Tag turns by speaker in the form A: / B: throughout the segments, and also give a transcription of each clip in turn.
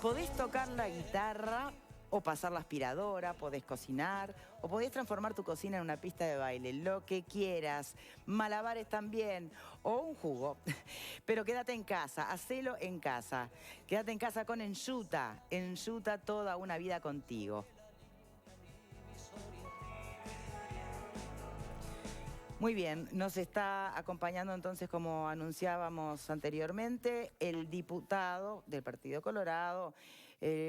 A: Podés tocar la guitarra o pasar la aspiradora, podés cocinar o podés transformar tu cocina en una pista de baile, lo que quieras. Malabares también o un jugo. Pero quédate en casa, hacelo en casa. Quédate en casa con Enjuta. Enjuta toda una vida contigo. Muy bien, nos está acompañando entonces, como anunciábamos anteriormente, el diputado del Partido Colorado,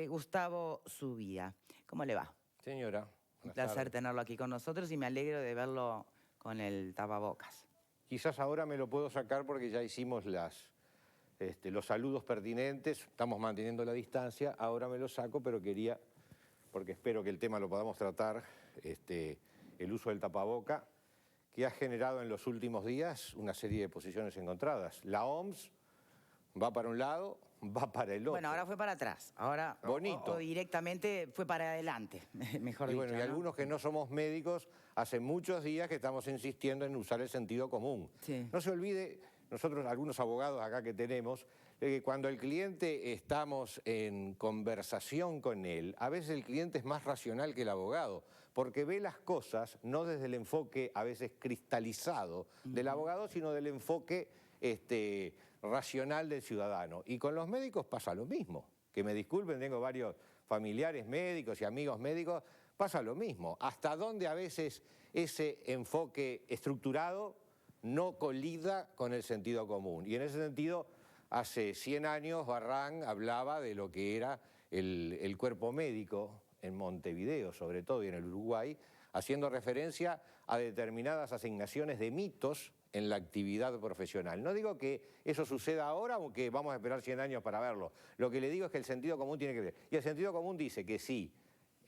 A: Gustavo Zubia. ¿Cómo le va?
B: Señora,
A: Un placer tenerlo aquí con nosotros y me alegro de verlo con el tapabocas.
B: Quizás ahora me lo puedo sacar porque ya hicimos los saludos pertinentes, estamos manteniendo la distancia, ahora me lo saco, pero quería, porque espero que el tema lo podamos tratar, el uso del tapaboca, que ha generado en los últimos días una serie de posiciones encontradas. La OMS va para un lado, va para el otro.
A: Bueno, ahora fue para atrás, ahora
B: bonito.
A: O directamente fue para adelante, mejor dicho.
B: Bueno, y algunos que no somos médicos, hace muchos días que estamos insistiendo en usar el sentido común.
A: Sí.
B: No se olvide, nosotros algunos abogados acá que tenemos, que cuando el cliente estamos en conversación con él, a veces el cliente es más racional que el abogado, porque ve las cosas no desde el enfoque a veces cristalizado del abogado, sino del enfoque racional del ciudadano. Y con los médicos pasa lo mismo. Que me disculpen, tengo varios familiares médicos y amigos médicos, pasa lo mismo. Hasta dónde a veces ese enfoque estructurado no colida con el sentido común. Y en ese sentido, hace 100 años Barrán hablaba de lo que era el cuerpo médico en Montevideo, sobre todo, y en el Uruguay, haciendo referencia a determinadas asignaciones de mitos en la actividad profesional. No digo que eso suceda ahora o que vamos a esperar 100 años para verlo. Lo que le digo es que el sentido común tiene que ver. Y el sentido común dice que si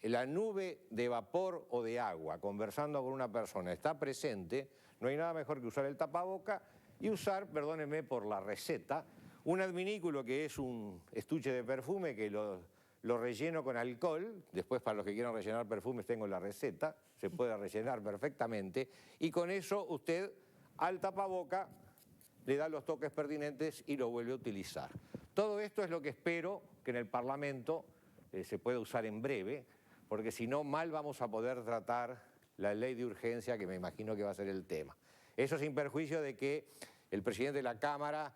B: la nube de vapor o de agua conversando con una persona está presente, no hay nada mejor que usar el tapaboca y usar, perdónenme por la receta, un adminículo que es un estuche de perfume que lo relleno con alcohol. Después, para los que quieran rellenar perfumes, tengo la receta, se puede rellenar perfectamente, y con eso usted al tapaboca le da los toques pertinentes y lo vuelve a utilizar. Todo esto es lo que espero que en el Parlamento se pueda usar en breve, porque si no, mal vamos a poder tratar la ley de urgencia, que me imagino que va a ser el tema. Eso sin perjuicio de que el presidente de la Cámara,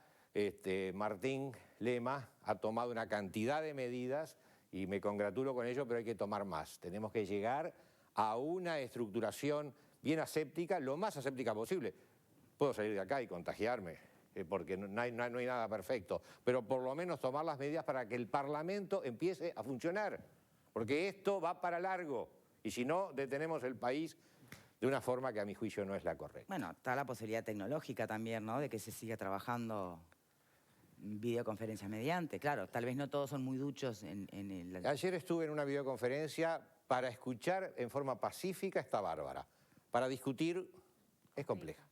B: Martín Lema, ha tomado una cantidad de medidas y me congratulo con ello, pero hay que tomar más. Tenemos que llegar a una estructuración bien aséptica, lo más aséptica posible. Puedo salir de acá y contagiarme, porque no hay nada perfecto, pero por lo menos tomar las medidas para que el Parlamento empiece a funcionar, porque esto va para largo, y si no, detenemos el país de una forma que a mi juicio no es la correcta.
A: Bueno, está la posibilidad tecnológica también, ¿no?, de que se siga trabajando videoconferencias mediante. Claro, tal vez no todos son muy duchos en el...
B: Ayer estuve en una videoconferencia para escuchar en forma pacífica, está bárbara. Para discutir es compleja.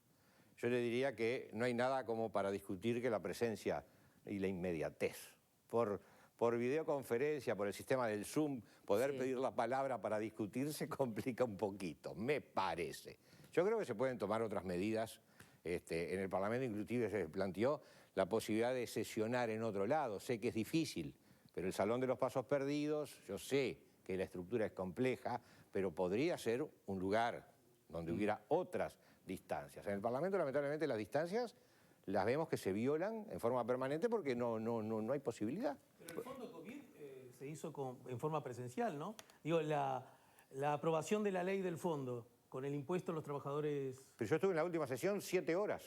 B: Yo le diría que no hay nada como para discutir que la presencia y la inmediatez. Por videoconferencia, por el sistema del Zoom, poder pedir la palabra para discutir se complica un poquito, me parece. Yo creo que se pueden tomar otras medidas. En el Parlamento inclusive se planteó la posibilidad de sesionar en otro lado. Sé que es difícil, pero el Salón de los Pasos Perdidos, yo sé que la estructura es compleja, pero podría ser un lugar donde hubiera otras distancias. En el Parlamento, lamentablemente, las distancias las vemos que se violan en forma permanente porque no hay posibilidad.
C: Pero el fondo COVID se hizo en forma presencial, ¿no? Digo, la aprobación de la ley del fondo con el impuesto a los trabajadores...
B: Pero yo estuve en la última sesión 7 horas.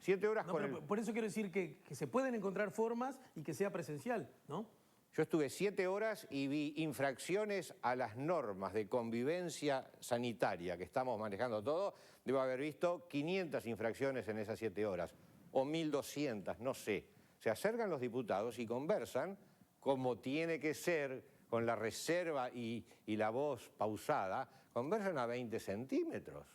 B: 7 horas
C: no,
B: con
C: pero
B: el...
C: Por eso quiero decir que se pueden encontrar formas y que sea presencial, ¿no?
B: Yo estuve 7 horas y vi infracciones a las normas de convivencia sanitaria que estamos manejando todo. Debo haber visto 500 infracciones en esas 7 horas, o 1.200, no sé. Se acercan los diputados y conversan como tiene que ser, con la reserva y la voz pausada, conversan a 20 centímetros.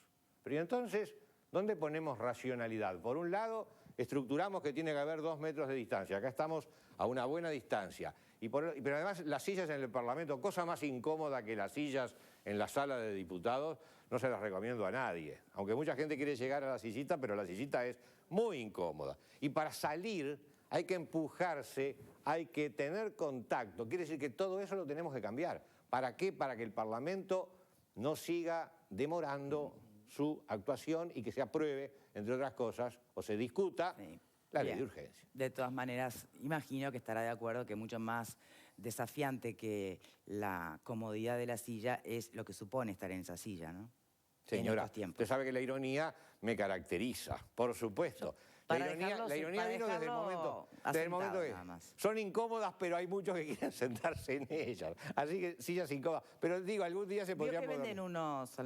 B: Pero entonces, ¿dónde ponemos racionalidad? Por un lado, estructuramos que tiene que haber 2 metros de distancia. Acá estamos a una buena distancia. Pero además las sillas en el Parlamento, cosa más incómoda que las sillas en la sala de diputados, no se las recomiendo a nadie. Aunque mucha gente quiere llegar a la sillita, pero la sillita es muy incómoda. Y para salir hay que empujarse, hay que tener contacto. Quiere decir que todo eso lo tenemos que cambiar. ¿Para qué? Para que el Parlamento no siga demorando su actuación y que se apruebe, entre otras cosas, o se discuta la ley de urgencia.
A: De todas maneras, imagino que estará de acuerdo que mucho más desafiante que la comodidad de la silla es lo que supone estar en esa silla, ¿no?
B: Señora, usted sabe que la ironía me caracteriza, por supuesto. La ironía vino desde el momento que son incómodas, pero hay muchos que quieren sentarse en ellas. Así que sillas incómodas. Pero digo, algún día se podrían poner...
A: venden unos...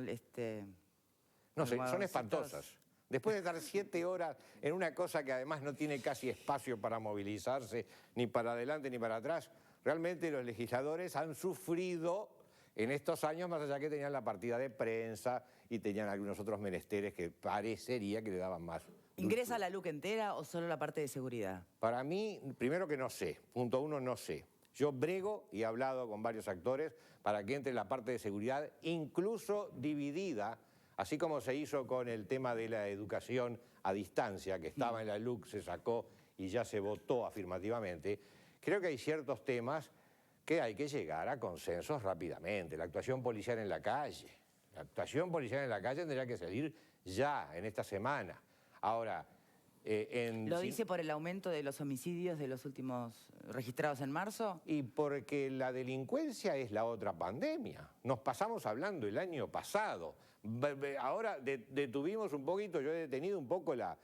B: No sé, son espantosas. Después de estar 7 horas en una cosa que además no tiene casi espacio para movilizarse, ni para adelante ni para atrás, realmente los legisladores han sufrido en estos años, más allá que tenían la partida de prensa y tenían algunos otros menesteres que parecería que le daban más.
A: ¿Ingresa la LUC entera o solo la parte de seguridad?
B: Para mí, primero que no sé. Punto 1, no sé. Yo brego y he hablado con varios actores para que entre la parte de seguridad, incluso dividida, así como se hizo con el tema de la educación a distancia, que estaba en la LUC, se sacó y ya se votó afirmativamente. Creo que hay ciertos temas que hay que llegar a consensos rápidamente. La actuación policial en la calle. La actuación policial en la calle tendría que salir ya, en esta semana. Ahora,
A: ¿Lo dice por el aumento de los homicidios de los últimos registrados en marzo?
B: Y porque la delincuencia es la otra pandemia. Nos pasamos hablando el año pasado. Ahora detuvimos un poquito, yo he detenido un poco la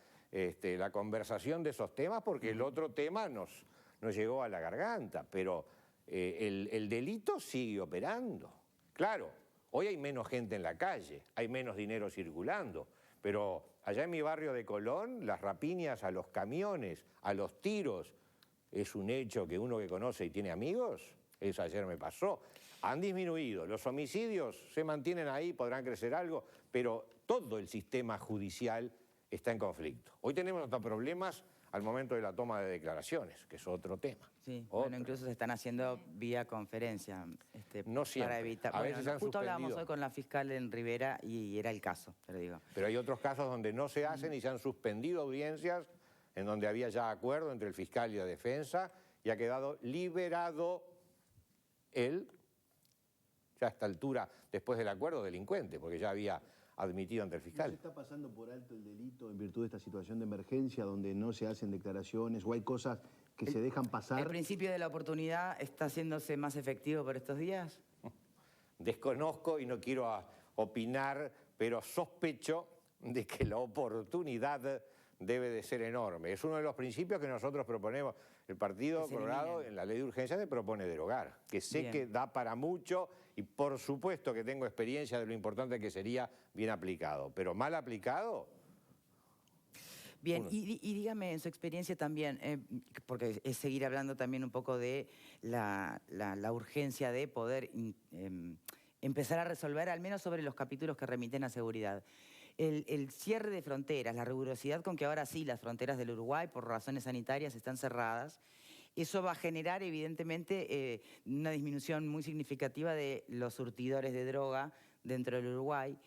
B: conversación de esos temas porque el otro tema nos llegó a la garganta, pero el delito sigue operando. Claro, hoy hay menos gente en la calle, hay menos dinero circulando, pero allá en mi barrio de Colón, las rapiñas a los camiones, a los tiros, es un hecho que uno que conoce y tiene amigos, eso ayer me pasó. Han disminuido, los homicidios se mantienen ahí, podrán crecer algo, pero todo el sistema judicial está en conflicto. Hoy tenemos hasta problemas al momento de la toma de declaraciones, que es otro tema.
A: Sí, bueno, incluso se están haciendo vía conferencia.
B: No siempre.
A: Para evitar.
B: A veces se han
A: justo
B: suspendido.
A: Hablábamos hoy con la fiscal en Rivera y era el caso, te lo digo.
B: Pero hay otros casos donde no se hacen y se han suspendido audiencias en donde había ya acuerdo entre el fiscal y la defensa y ha quedado liberado él, ya a esta altura, después del acuerdo, delincuente, porque ya había admitido ante el fiscal.
D: ¿No se está pasando por alto el delito en virtud de esta situación de emergencia donde no se hacen declaraciones o hay cosas que se dejan pasar?
A: ¿El principio de la oportunidad está haciéndose más efectivo por estos días?
B: Desconozco y no quiero opinar, pero sospecho de que la oportunidad debe de ser enorme. Es uno de los principios que nosotros proponemos. El Partido Colorado en la ley de urgencia se propone derogar, que sé que da para mucho y por supuesto que tengo experiencia de lo importante que sería bien aplicado, pero mal aplicado...
A: Bien, y dígame en su experiencia también, porque es seguir hablando también un poco de la urgencia de poder empezar a resolver, al menos sobre los capítulos que remiten a seguridad. El cierre de fronteras, la rigurosidad con que ahora sí las fronteras del Uruguay por razones sanitarias están cerradas, eso va a generar evidentemente una disminución muy significativa de los surtidores de droga dentro del Uruguay.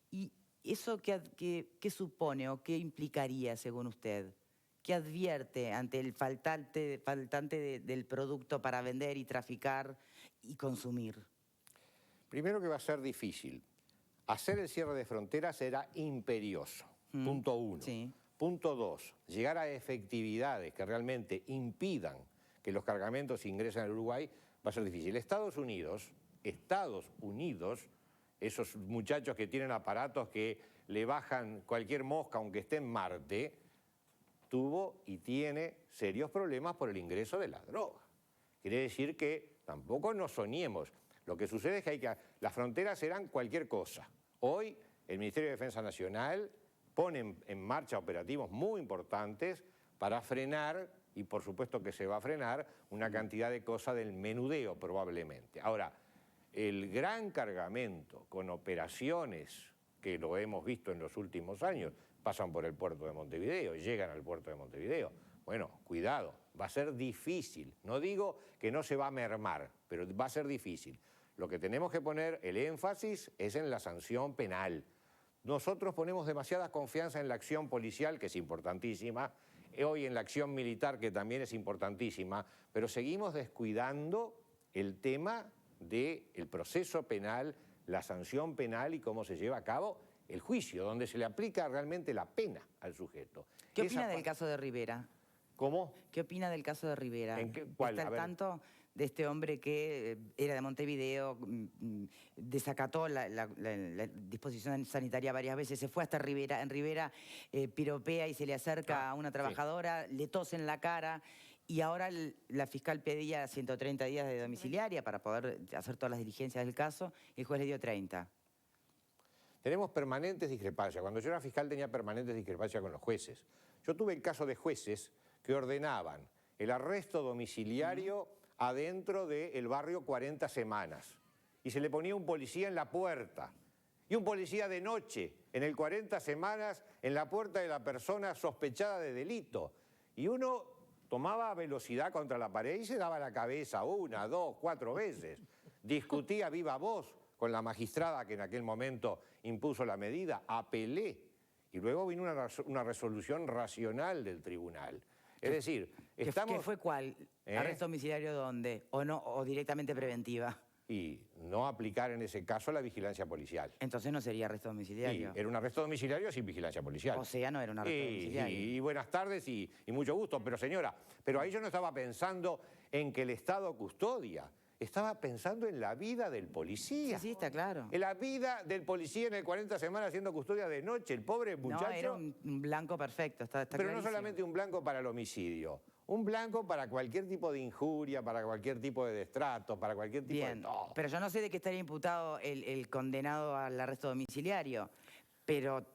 A: ¿Y eso qué supone o qué implicaría según usted? ¿Qué advierte ante el faltante del producto para vender y traficar y consumir?
B: Primero que va a ser difícil. Hacer el cierre de fronteras será imperioso, punto 1. Sí. Punto 2, llegar a efectividades que realmente impidan que los cargamentos ingresen al Uruguay va a ser difícil. Estados Unidos, esos muchachos que tienen aparatos que le bajan cualquier mosca aunque esté en Marte, tuvo y tiene serios problemas por el ingreso de la droga. Quiere decir que tampoco nos soñemos. Lo que sucede es que las fronteras serán cualquier cosa. Hoy el Ministerio de Defensa Nacional pone en marcha operativos muy importantes para frenar, y por supuesto que se va a frenar, una cantidad de cosas del menudeo probablemente. Ahora, el gran cargamento con operaciones que lo hemos visto en los últimos años, pasan por el puerto de Montevideo, llegan al puerto de Montevideo. Bueno, cuidado, va a ser difícil. No digo que no se va a mermar, pero va a ser difícil. Lo que tenemos que poner el énfasis es en la sanción penal. Nosotros ponemos demasiada confianza en la acción policial, que es importantísima, hoy en la acción militar, que también es importantísima, pero seguimos descuidando el tema del proceso penal, la sanción penal y cómo se lleva a cabo el juicio, donde se le aplica realmente la pena al sujeto.
A: ¿Qué opina del caso de Rivera?
B: ¿Cómo?
A: ¿Qué opina del caso de Rivera?
B: ¿Cuál?
A: ¿Está al tanto de este hombre que era de Montevideo, desacató la disposición sanitaria varias veces, se fue hasta Rivera, en Rivera piropea y se le acerca a una trabajadora, le tose en la cara y ahora la fiscal pedía 130 días de domiciliaria para poder hacer todas las diligencias del caso y el juez le dio 30?
B: Tenemos permanentes discrepancias. Cuando yo era fiscal tenía permanentes discrepancias con los jueces. Yo tuve el caso de jueces que ordenaban el arresto domiciliario adentro del barrio 40 semanas. Y se le ponía un policía en la puerta. Y un policía de noche, en el 40 semanas, en la puerta de la persona sospechada de delito. Y uno tomaba velocidad contra la pared y se daba la cabeza 1, 2, 4 veces. Discutía viva voz con la magistrada que en aquel momento impuso la medida. Apelé. Y luego vino una resolución racional del tribunal. Es decir, estamos...
A: ¿Qué fue cuál? ¿Arresto domiciliario dónde? ¿O no? ¿O directamente preventiva?
B: Y no aplicar en ese caso la vigilancia policial.
A: Entonces no sería arresto domiciliario.
B: Sí, era un arresto domiciliario sin vigilancia policial.
A: O sea, no era un arresto domiciliario.
B: Y buenas tardes y mucho gusto. Pero señora, ahí yo no estaba pensando en que el Estado custodia. Estaba pensando en la vida del policía.
A: Sí, está claro.
B: En la vida del policía en el 40 semanas haciendo custodia de noche. El pobre muchacho...
A: No, era un blanco perfecto, está
B: Pero
A: clarísimo.
B: no solamente un blanco para el homicidio. Un blanco para cualquier tipo de injuria, para cualquier tipo de destrato, para cualquier tipo de todo.
A: Pero yo no sé de qué estaría imputado el condenado al arresto domiciliario, pero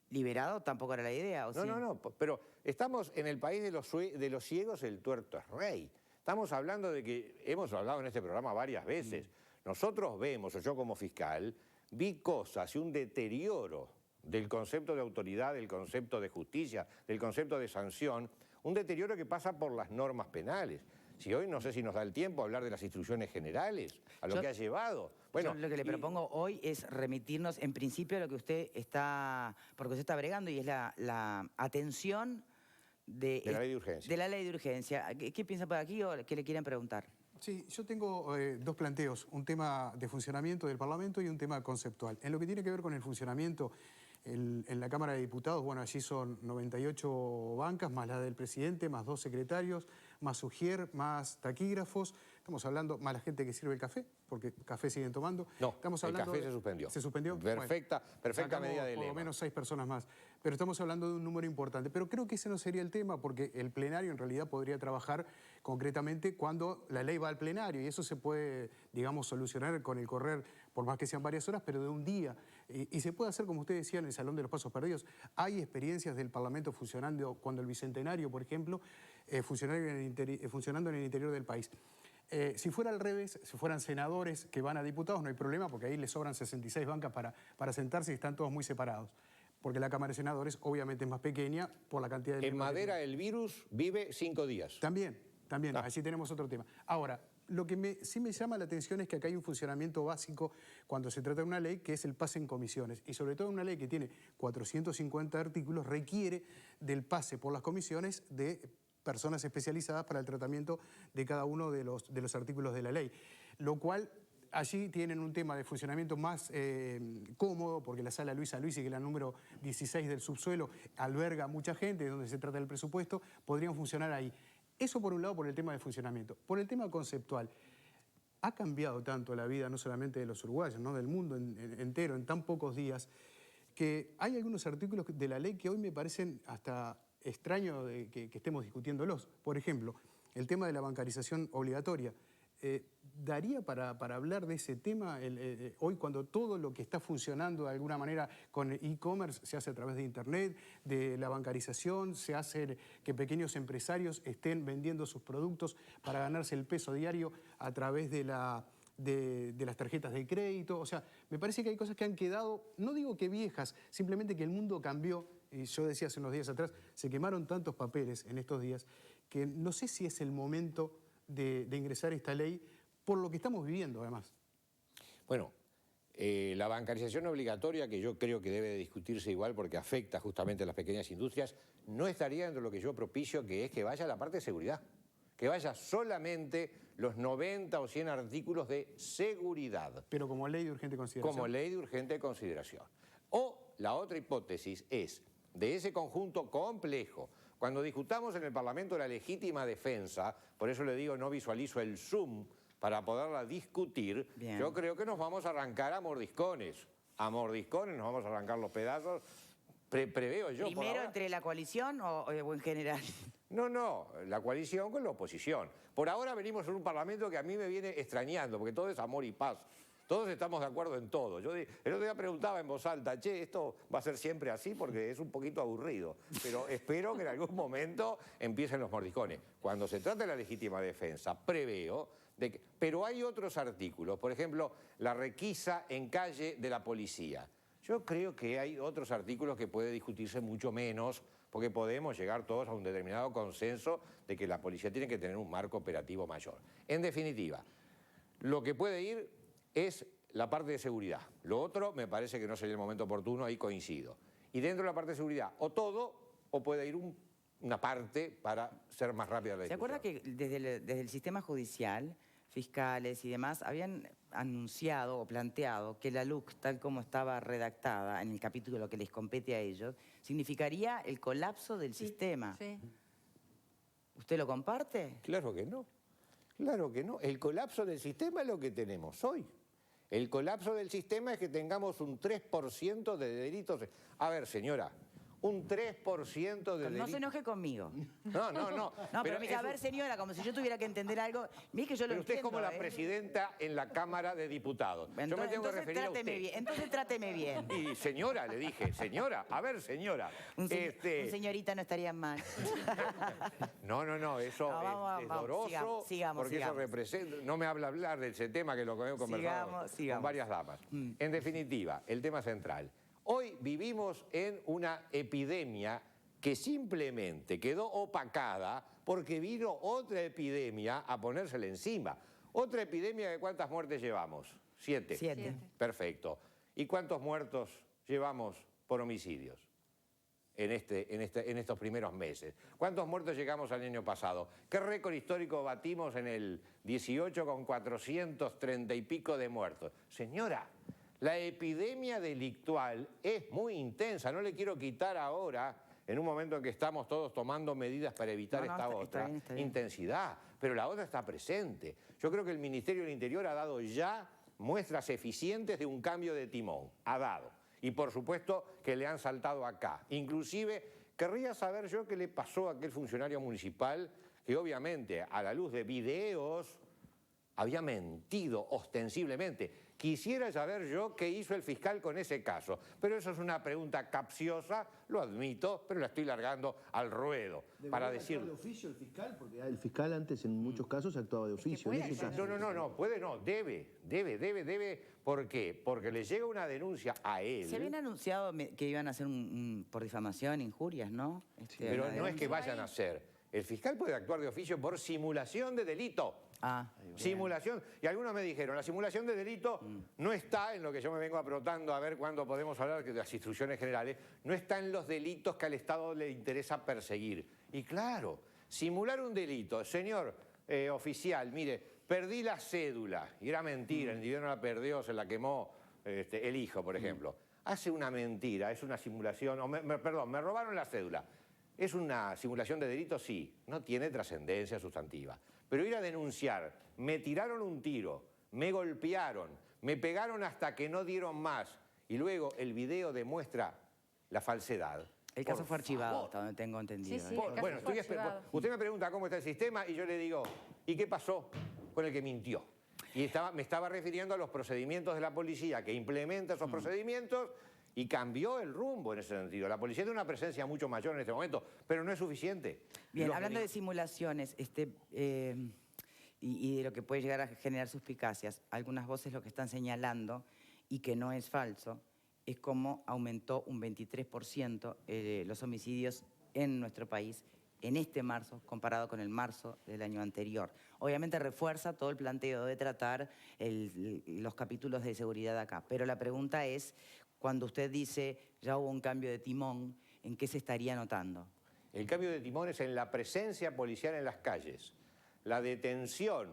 A: liberado tampoco era la idea, ¿o sí?
B: No, pero estamos en el país de los ciegos, el tuerto es rey. Estamos hablando de que, hemos hablado en este programa varias veces, nosotros vemos, o yo como fiscal, vi cosas y un deterioro del concepto de autoridad, del concepto de justicia, del concepto de sanción, un deterioro que pasa por las normas penales. Si hoy no sé si nos da el tiempo a hablar de las instrucciones generales, a lo que ha llevado. Bueno,
A: yo lo que le propongo hoy es remitirnos en principio a lo que usted está, porque usted está bregando y es la atención de
B: la ley de urgencia.
A: De la ley de urgencia. ¿Qué piensa por aquí o qué le quieren preguntar?
E: Sí, yo tengo dos planteos, un tema de funcionamiento del Parlamento y un tema conceptual. En lo que tiene que ver con el funcionamiento, en la Cámara de Diputados, bueno, allí son 98 bancas, más la del presidente, más 2 secretarios, más ujier, más taquígrafos. Estamos hablando, más la gente que sirve el café, porque café siguen tomando.
B: No,
E: estamos
B: el
E: hablando
B: café se suspendió.
E: ¿Se suspendió?
B: Perfecta medida de lema.
E: Por lo menos 6 personas más. Pero estamos hablando de un número importante. Pero creo que ese no sería el tema, porque el plenario en realidad podría trabajar concretamente cuando la ley va al plenario. Y eso se puede, digamos, solucionar con el correr, por más que sean varias horas, pero de un día. Y se puede hacer, como usted decía, en el Salón de los Pasos Perdidos. Hay experiencias del Parlamento funcionando cuando el Bicentenario, por ejemplo, funcionando en el interior del país. Si fuera al revés, si fueran senadores que van a diputados, no hay problema, porque ahí les sobran 66 bancas para sentarse y están todos muy separados. Porque la Cámara de Senadores obviamente es más pequeña por la cantidad de...
B: En Madera el virus vive 5 días.
E: También, allí tenemos otro tema. Ahora, lo que sí me llama la atención es que acá hay un funcionamiento básico cuando se trata de una ley, que es el pase en comisiones. Y sobre todo una ley que tiene 450 artículos, requiere del pase por las comisiones de personas especializadas para el tratamiento de cada uno de los artículos de la ley. Lo cual, allí tienen un tema de funcionamiento más cómodo, porque la sala Luisa Luisi, que es la número 16 del subsuelo, alberga a mucha gente, donde se trata del presupuesto, podrían funcionar ahí. Eso por un lado, por el tema de funcionamiento. Por el tema conceptual, ha cambiado tanto la vida, no solamente de los uruguayos, ¿no?, del mundo entero, en tan pocos días, que hay algunos artículos de la ley que hoy me parecen hasta extraño que estemos discutiéndolos. Por ejemplo, el tema de la bancarización obligatoria. ¿Daría para hablar de ese tema hoy, cuando todo lo que está funcionando de alguna manera con e-commerce se hace a través de Internet, de la bancarización, se hace que pequeños empresarios estén vendiendo sus productos para ganarse el peso diario a través de las tarjetas de crédito? O sea, me parece que hay cosas que han quedado, no digo que viejas, simplemente que el mundo cambió. Y yo decía hace unos días atrás, se quemaron tantos papeles en estos días que no sé si es el momento de ingresar esta ley por lo que estamos viviendo, además.
B: Bueno, La bancarización obligatoria, que yo creo que debe de discutirse igual porque afecta justamente a las pequeñas industrias, no estaría dentro de lo que yo propicio, que es que vaya a la parte de seguridad. Que vaya solamente los 90 o 100 artículos de seguridad.
E: Pero como ley de urgente consideración.
B: Como ley de urgente consideración. O la otra hipótesis es, de ese conjunto complejo, cuando discutamos en el Parlamento la legítima defensa, por eso le digo no visualizo el Zoom para poderla discutir,
A: Bien.
B: yo creo que nos vamos a arrancar a mordiscones. A mordiscones nos vamos a arrancar los pedazos. Preveo yo.
A: ¿Primero
B: por ahora,
A: entre la coalición o en general?
B: No, la coalición con la oposición. Por ahora venimos en un Parlamento que a mí me viene extrañando, porque todo es amor y paz. Todos estamos de acuerdo en todo. Yo el otro día preguntaba en voz alta, che, ¿esto va a ser siempre así? Porque es un poquito aburrido. Pero espero que en algún momento empiecen los mordiscones. Cuando se trata de la legítima defensa, preveo de que... Pero hay otros artículos, por ejemplo, la requisa en calle de la policía. Yo creo que hay otros artículos que puede discutirse mucho menos, porque podemos llegar todos a un determinado consenso de que la policía tiene que tener un marco operativo mayor. En definitiva, lo que puede ir es la parte de seguridad. Lo otro me parece que no sería el momento oportuno, ahí coincido. Y dentro de la parte de seguridad, o todo, o puede ir una parte para ser más rápida la discusión.
A: ¿Se acuerda que desde el sistema judicial, fiscales y demás, habían anunciado o planteado que la LUC, tal como estaba redactada en el capítulo que les compete a ellos, significaría el colapso del sistema?
F: Sí.
A: ¿Usted lo comparte?
B: Claro que no. Claro que no. El colapso del sistema es lo que tenemos hoy. El colapso del sistema es que tengamos un 3% de delitos. A ver, señora, un 3% de delitos.
A: No se enoje conmigo.
B: No.
A: No, pero me dice, a ver, señora, como si yo tuviera que entender algo. Mire que yo lo
B: Pero usted es
A: entiendo,
B: como la presidenta en la Cámara de Diputados. Yo me tengo que referir a usted.
A: Entonces tráteme bien.
B: Y señora, le dije, señora, a ver, señora.
A: Un señorita no estaría mal.
B: No, eso
A: No,
B: es doloroso.
A: Sigamos.
B: Porque eso representa... No me habla hablar de ese tema que lo hemos conversado con varias damas. En definitiva, el tema central. Hoy vivimos en una epidemia que simplemente quedó opacada porque vino otra epidemia a ponérsela encima. Otra epidemia que ¿cuántas muertes llevamos? 7.
A: 7.
B: Perfecto. ¿Y cuántos muertos llevamos por homicidios en estos primeros meses? ¿Cuántos muertos llegamos al año pasado? ¿Qué récord histórico batimos en el 18 con 430 y pico de muertos? Señora, la epidemia delictual es muy intensa. No le quiero quitar ahora, en un momento en que estamos todos tomando medidas para evitar esta otra intensidad, pero la otra está presente. Yo creo que el Ministerio del Interior ha dado ya muestras eficientes de un cambio de timón. Ha dado. Y por supuesto que le han saltado acá. Inclusive, querría saber yo qué le pasó a aquel funcionario municipal que obviamente a la luz de videos había mentido ostensiblemente. Quisiera saber yo qué hizo el fiscal con ese caso. Pero eso es una pregunta capciosa, lo admito, pero la estoy largando al ruedo para decir...
D: ¿Debería actuar de oficio el fiscal? Porque el fiscal antes en muchos casos actuaba de oficio.
F: puede
D: En este
F: actuar.
D: caso,
B: No, puede no, debe. ¿Por qué? Porque le llega una denuncia a él.
A: Se habían anunciado que iban a hacer por difamación, injurias, ¿no?
B: Pero
A: una
B: no es que
A: denuncia.
B: vayan a hacer. El fiscal puede actuar de oficio por simulación de delito. Simulación. Y algunos me dijeron, la simulación de delito no está en lo que yo me vengo aprotando a ver cuándo podemos hablar de las instrucciones generales, no está en los delitos que al Estado le interesa perseguir. Y claro, simular un delito, señor oficial, mire, perdí la cédula, y era mentira, el individuo no la perdió, se la quemó el hijo, por ejemplo. Hace una mentira, es una simulación, perdón, me robaron la cédula. ¿Es una simulación de delito? Sí, no tiene trascendencia sustantiva. Pero ir a denunciar, me tiraron un tiro, me golpearon, me pegaron hasta que no dieron más, y luego el video demuestra la falsedad.
A: El caso fue archivado, hasta donde tengo entendido.
F: Sí, el caso
B: Bueno,
F: fue archivado.
B: usted me pregunta cómo está el sistema y yo le digo, ¿y qué pasó con el que mintió? Y me estaba refiriendo a los procedimientos de la policía, que implementa esos procedimientos y cambió el rumbo en ese sentido. La policía tiene una presencia mucho mayor en este momento, pero no es suficiente.
A: Bien, hablando de simulaciones y de lo que puede llegar a generar suspicacias, algunas voces lo que están señalando, y que no es falso, es cómo aumentó un 23% los homicidios en nuestro país en este marzo comparado con el marzo del año anterior. Obviamente refuerza todo el planteo de tratar los capítulos de seguridad acá, pero la pregunta es, cuando usted dice ya hubo un cambio de timón, ¿en qué se estaría notando?
B: El cambio de timón es en la presencia policial en las calles, la detención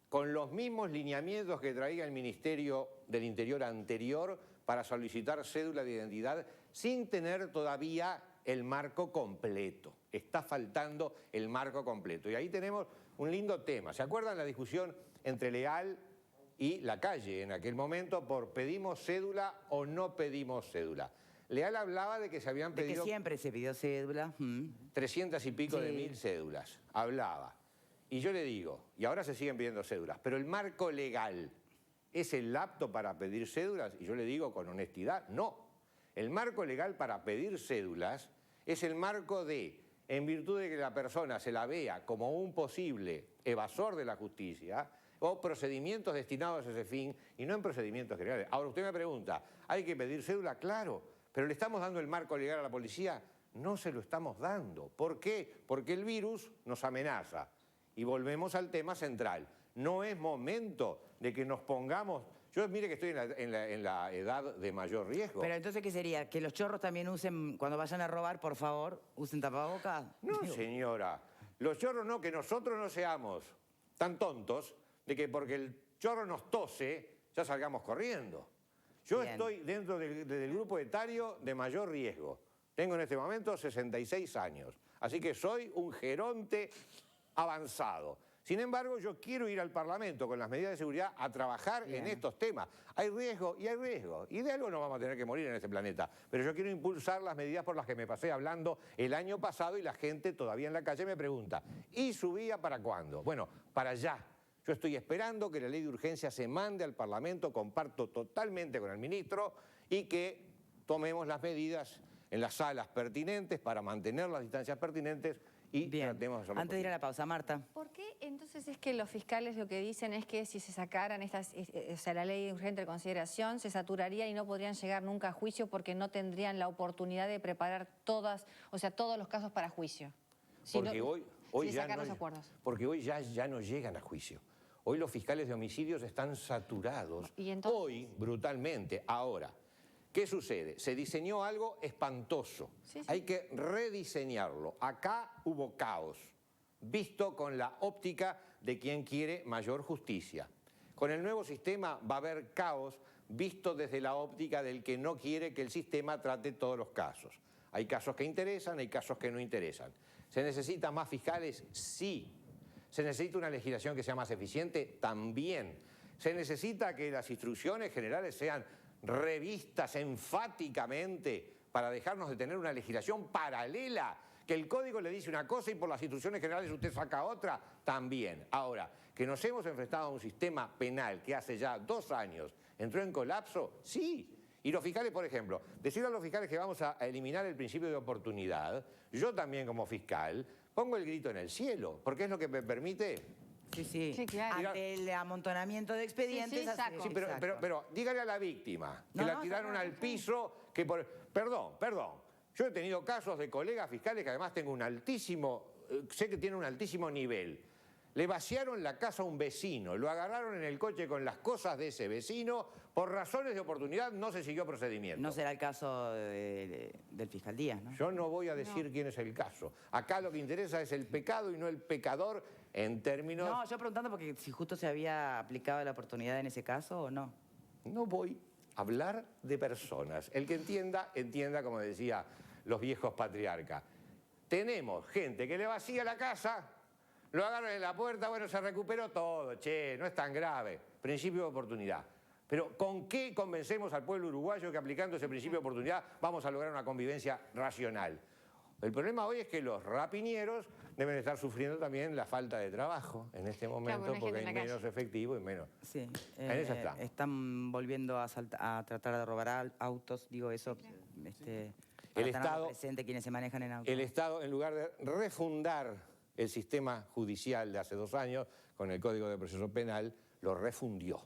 B: con los mismos lineamientos que traía el Ministerio del Interior anterior para solicitar cédula de identidad sin tener todavía el marco completo. Está faltando el marco completo. Y ahí tenemos un lindo tema. ¿Se acuerdan la discusión entre Leal y Lacalle en aquel momento por pedimos cédula o no pedimos cédula? Leal hablaba de que se habían pedido...
A: De que siempre se pidió cédula.
B: 300 y pico de mil cédulas. Hablaba. Y yo le digo, y ahora se siguen pidiendo cédulas, pero el marco legal ¿es el apto para pedir cédulas? Y yo le digo con honestidad, no. El marco legal para pedir cédulas es el marco de, en virtud de que la persona se la vea como un posible evasor de la justicia o procedimientos destinados a ese fin y no en procedimientos generales. Ahora usted me pregunta, ¿hay que pedir cédula? Claro, pero ¿le estamos dando el marco legal a la policía? No se lo estamos dando. ¿Por qué? Porque el virus nos amenaza. Y volvemos al tema central. No es momento de que nos pongamos... Yo mire que estoy en la edad de mayor riesgo.
A: Pero entonces, ¿qué sería? ¿Que los chorros también usen, cuando vayan a robar, por favor, usen tapabocas?
B: No, señora. Los chorros no, que nosotros no seamos tan tontos de que porque el chorro nos tose, ya salgamos corriendo. Yo
A: Bien.
B: estoy dentro del grupo etario de mayor riesgo. Tengo en este momento 66 años. Así que soy un geronte avanzado. Sin embargo, yo quiero ir al Parlamento con las medidas de seguridad a trabajar en estos temas. Hay riesgo y hay riesgo. Y de algo no vamos a tener que morir en este planeta. Pero yo quiero impulsar las medidas por las que me pasé hablando el año pasado y la gente todavía en la calle me pregunta, ¿y su vía para cuándo? Bueno, para allá. Yo estoy esperando que la ley de urgencia se mande al Parlamento, comparto totalmente con el ministro, y que tomemos las medidas en las salas pertinentes para mantener las distancias pertinentes y
A: Bien.
B: tratemos de hacerlo
A: Antes de ir a
B: posible.
A: la pausa, Marta.
F: ¿Por qué entonces es que los fiscales lo que dicen es que si se sacaran la ley de urgente consideración, se saturaría y no podrían llegar nunca a juicio porque no tendrían la oportunidad de preparar todos los casos para juicio?
B: Porque hoy ya
F: sacar
B: no,
F: los acuerdos.
B: porque hoy ya no llegan a juicio. Hoy los fiscales de homicidios están saturados.
F: ¿Y entonces?
B: Hoy, brutalmente. Ahora, ¿qué sucede? Se diseñó algo espantoso.
F: Sí, sí.
B: Hay que rediseñarlo. Acá hubo caos, visto con la óptica de quien quiere mayor justicia. Con el nuevo sistema va a haber caos visto desde la óptica del que no quiere que el sistema trate todos los casos. Hay casos que interesan, hay casos que no interesan. ¿Se necesitan más fiscales? Sí. ¿Se necesita una legislación que sea más eficiente? También. ¿Se necesita que las instrucciones generales sean revistas enfáticamente para dejarnos de tener una legislación paralela? Que el código le dice una cosa y por las instrucciones generales usted saca otra, también. Ahora, que nos hemos enfrentado a un sistema penal que hace ya 2 años entró en colapso, sí. Y los fiscales, por ejemplo, decirle a los fiscales que vamos a eliminar el principio de oportunidad, yo también como fiscal pongo el grito en el cielo, porque es lo que me permite...
A: Sí.
F: Sí, claro.
A: Ante el amontonamiento de expedientes...
F: Sí, sí, saco.
B: Sí, pero dígale a la víctima que
A: No,
B: la
A: no,
B: tiraron
A: saca,
B: al piso, que por... Perdón. Yo he tenido casos de colegas fiscales que además tengo un altísimo... sé que tienen un altísimo nivel. Le vaciaron la casa a un vecino, lo agarraron en el coche con las cosas de ese vecino, por razones de oportunidad no se siguió procedimiento.
A: No será el caso del fiscal Díaz, ¿no?
B: Yo no voy a decir quién es el caso. Acá lo que interesa es el pecado y no el pecador en términos...
A: No, yo preguntando porque si justo se había aplicado la oportunidad en ese caso o no.
B: No voy a hablar de personas. El que entienda, entienda como decía los viejos patriarcas. Tenemos gente que le vacía la casa, lo agarran en la puerta, bueno, se recuperó todo, che, no es tan grave. Principio de oportunidad. Pero ¿con qué convencemos al pueblo uruguayo que aplicando ese principio de oportunidad vamos a lograr una convivencia racional? El problema hoy es que los rapiñeros deben estar sufriendo también la falta de trabajo en este momento,
F: bueno, hay
B: porque
F: gente
B: hay
F: en la
B: menos efectivo y menos.
A: Sí.
B: En eso está.
A: Están volviendo a tratar de robar autos, digo eso. Para
B: El
A: tenerlo
B: Estado-
A: presente quienes se manejan en autos.
B: El Estado, en lugar de refundar el sistema judicial de hace 2 años con el Código de Proceso Penal, lo refundió.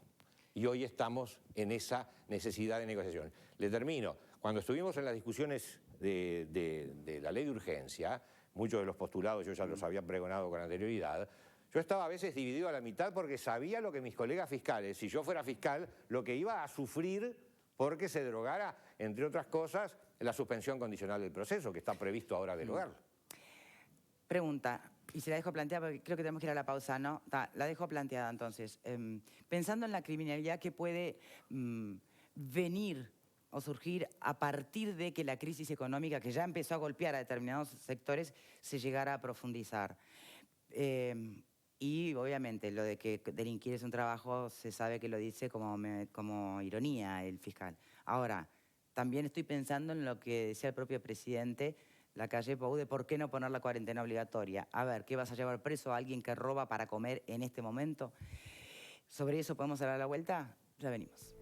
B: Y hoy estamos en esa necesidad de negociación. Le termino. Cuando estuvimos en las discusiones de la ley de urgencia, muchos de los postulados yo ya los había pregonado con anterioridad, yo estaba a veces dividido a la mitad porque sabía lo que mis colegas fiscales, si yo fuera fiscal, lo que iba a sufrir porque se derogara, entre otras cosas, la suspensión condicional del proceso, que está previsto ahora derogarlo.
A: Pregunta, y se la dejo planteada porque creo que tenemos que ir a la pausa, ¿no? La dejo planteada entonces. Pensando en la criminalidad que puede venir o surgir a partir de que la crisis económica, que ya empezó a golpear a determinados sectores, se llegara a profundizar. Y obviamente lo de que delinquir es un trabajo, se sabe que lo dice como ironía el fiscal. Ahora, también estoy pensando en lo que decía el propio presidente Lacalle Pou, de por qué no poner la cuarentena obligatoria. A ver, ¿qué vas a llevar preso a alguien que roba para comer en este momento? ¿Sobre eso podemos hablar a la vuelta? Ya venimos.